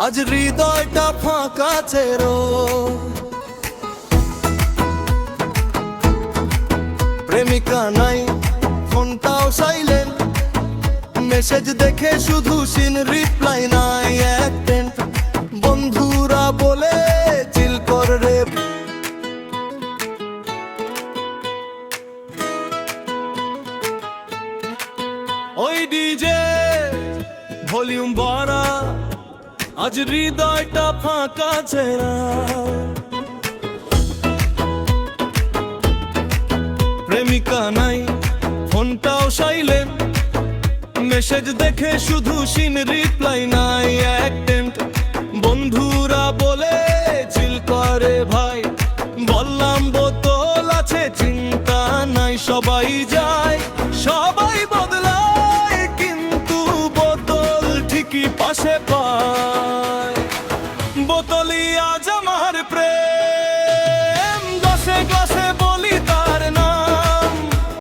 আজ হৃদয়টা ফাঁকা ছেড়ো। প্রেমিকা নাই, ফোনটাও সাইলেন্ট, মেসেজ দেখে শুধু সিন, রিপ্লাই নাই অ্যাটেন্ড। বন্ধুরা বলে চিল কর রে, ওই ডিজে ভলিউম বাড়া, আজ হৃদয়টা ফাঁকা ছেড়া। প্রেমিকা নাই, ফোনটাও সাইলেন্ট, মেসেজ দেখে শুধু সিন, রিপ্লাই নাই অ্যাটেন্ড। বন্ধুরা বলে চিল করে ভাই, বললাম বোতল আছে, চিন্তা নাই। সবাই যায়, সবাই বদলায়, কিন্তু বোতল ঠিকই পাশে পায়।